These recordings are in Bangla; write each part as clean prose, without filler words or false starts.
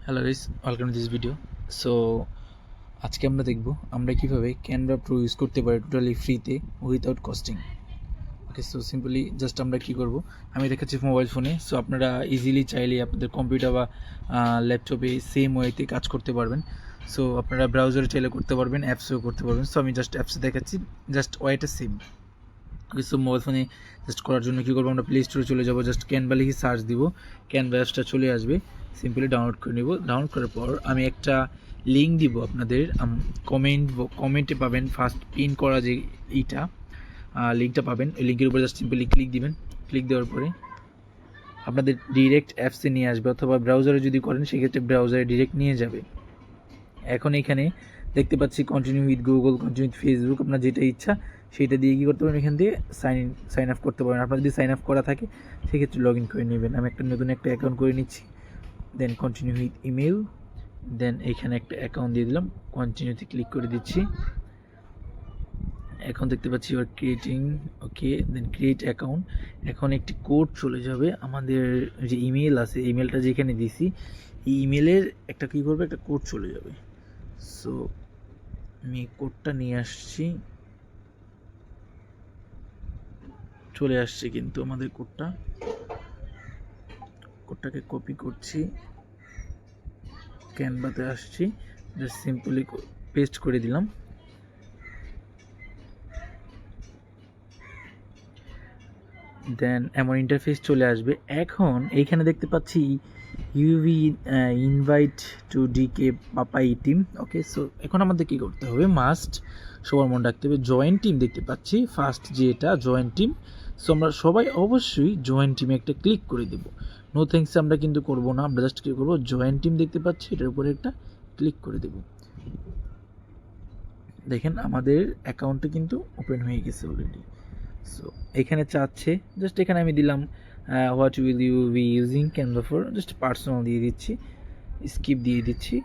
Hello guys, welcome to this video. So আজকে আমরা দেখব আমরা কিভাবে ক্যানভা প্রো ইউজ করতে পারি টোটালি ফ্রিতে উইথাউট কস্টিং। ওকে, সো সিম্পলি জাস্ট আমরা কী করব, আমি দেখাচ্ছি মোবাইল ফোনে। সো আপনারা ইজিলি চাইলে আপনাদের কম্পিউটার বা ল্যাপটপে সেম ওয়েতে কাজ করতে পারবেন। সো আপনারা ব্রাউজারে চাইলে করতে পারবেন, অ্যাপসেও করতে পারবেন। সো আমি জাস্ট অ্যাপসে দেখাচ্ছি, জাস্ট ওয়েটা সেম। ওকে, সো মোবাইল ফোনে জাস্ট করার জন্য কী করবো, আমরা প্লে স্টোরে চলে যাবো, জাস্ট ক্যানভা লিখে সার্চ দিব, ক্যানভা অ্যাপসটা চলে আসবে। সিম্পলি ডাউনলোড করে নেব। ডাউনলোড করার পর আমি একটা লিঙ্ক দিব আপনাদের, কমেন্টে পাবেন, ফার্স্ট পিন করা যে এইটা লিঙ্কটা পাবেন। ওই লিঙ্কের উপরে জাস্ট সিম্পলি ক্লিক দিবেন। ক্লিক দেওয়ার পরে আপনাদের ডিরেক্ট অ্যাপসে নিয়ে আসবে, অথবা ব্রাউজারে যদি করেন সেক্ষেত্রে ব্রাউজারে ডিরেক্ট নিয়ে যাবে। এখন এখানে দেখতে পাচ্ছি continue with Google, continue with Facebook, আপনার যেটা ইচ্ছা সেটা দিয়ে কী করতে পারেন, এখান দিয়ে সাইন আপ করতে পারেন। আপনার যদি সাইন আপ করা থাকে সেক্ষেত্রে লগ ইন করে নেবেন। আমি নতুন একটা অ্যাকাউন্ট করে নিচ্ছি, দেন কন্টিনিউ উইথ ইমেল, দেন এখানে একটা অ্যাকাউন্ট দিয়ে দিলাম, কন্টিনিউতে ক্লিক করে দিচ্ছি। এখন দেখতে পাচ্ছি your creating, okay, then create account. এখন একটি কোড চলে যাবে আমাদের যে ইমেল আছে, ইমেলটা যেখানে দিছি এই ইমেলের একটা কী করবে, একটা কোড চলে যাবে। সো আমি কোডটা নিয়ে আসছি, চলে আসছে কিন্তু আমাদের কোডটাকে কপি করছি, ক্যানভাতে আসছি, জাস্ট সিম্পলি পেস্ট করে দিলাম। দেন এমন ইন্টারফেস চলে আসবে। এখন এইখানে দেখতে পাচ্ছি you've invite to DK Papai team. Okay, so এখন আমাদের কী করতে হবে, মাস্ট সবার মনে রাখতে হবে জয়েন টিম। দেখতে পাচ্ছি ফার্স্ট যে এটা জয়েন টিম। সো আমরা সবাই অবশ্যই জয়েন টিমে একটা ক্লিক করে দেব। নো থ্যাঙ্কস আমরা কিন্তু করবো না, আমরা জাস্ট কী করবো, জয়েন টিম দেখতে পাচ্ছি এটার উপরে একটা ক্লিক করে দেব। দেখেন আমাদের অ্যাকাউন্টটা কিন্তু ওপেন হয়ে গেছে অলরেডি। সো এখানে চাচ্ছে, জাস্ট এখানে আমি দিলাম what will you be using Canva for, just personal দিয়ে দিচ্ছি, স্কিপ দিয়ে দিচ্ছি।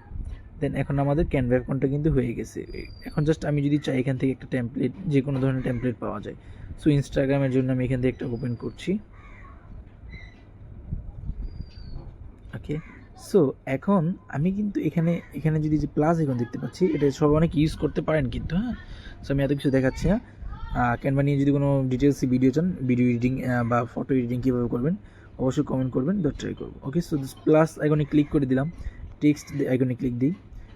দেন এখন আমাদের ক্যানভা অ্যাকাউন্টটা কিন্তু হয়ে গেছে। এখন জাস্ট আমি যদি চাই এখান থেকে একটা টেমপ্লেট, যে কোনো ধরনের টেমপ্লেট পাওয়া যায়। সো ইনস্টাগ্রামের জন্য আমি এখান থেকে একটা ওপেন করছি। ওকে, সো এখন আমি কিন্তু এখানে যদি যে প্লাস এখন দেখতে পাচ্ছি, এটা সবাই অনেক ইউজ করতে পারেন কিন্তু। হ্যাঁ, সো আমি এত কিছু দেখাচ্ছি না। ক্যানভা নিয়ে যদি কোনো ডিটেলসে ভিডিও চান, ভিডিও এডিটিং বা ফটো এডিটিং কীভাবে করবেন অবশ্যই কমেন্ট করবেন, ট্রাই করবো। ওকে, সো দিস প্লাস আইকনে ক্লিক করে দিলাম, টেক্সট আইকনে ক্লিক দিই।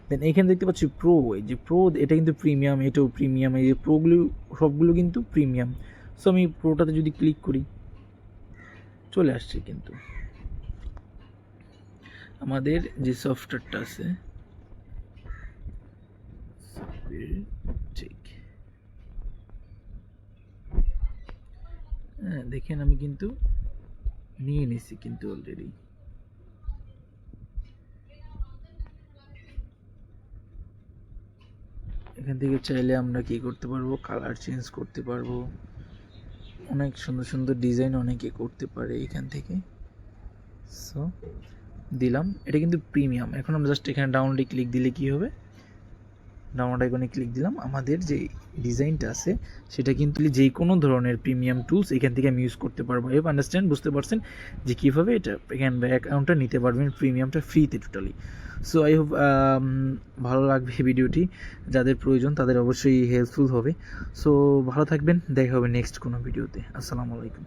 দেন এখানে দেখতে পাচ্ছি প্রো, এই যে প্রো এটা কিন্তু প্রিমিয়াম, এটাও প্রিমিয়াম, এই যে প্রোগুলো সবগুলো কিন্তু প্রিমিয়াম। সো আমি প্রোটাতে যদি ক্লিক করি চলে আসছে কিন্তু আমাদের যে সফটওয়্যারটা আছে, ঠিক, হ্যাঁ দেখেন আমি কিন্তু নিয়ে নিছি কিন্তু অলরেডি। এখান থেকে চাইলে আমরা কি করতে পারবো, কালার চেঞ্জ করতে পারবো, অনেক সুন্দর সুন্দর ডিজাইন অনেকে করতে পারে এখান থেকে। সো দিলাম, এটা কিন্তু প্রিমিয়াম। এখন আমরা জাস্ট এখানে ডাউনলোডে ক্লিক দিলে কি হবে, ডাউনলোড আইকনে ক্লিক দিলাম, আমাদের যে ডিজাইনটা আছে সেটা কিন্তু যে কোনো ধরনের প্রিমিয়াম টুলস এখান থেকে আমি ইউজ করতে পারবো। এবার আন্ডারস্ট্যান্ড, বুঝতে পারছেন যে কীভাবে এটা ক্যানভা অ্যাকাউন্টটা নিতে পারবেন প্রিমিয়ামটা ফ্রিতে টোটালি। সো আই হোপ ভালো লাগবে ভিডিওটি, যাদের প্রয়োজন তাদের অবশ্যই হেল্পফুল হবে। সো ভালো থাকবেন, দেখা হবে নেক্সট কোনো ভিডিওতে। আসসালামু আলাইকুম।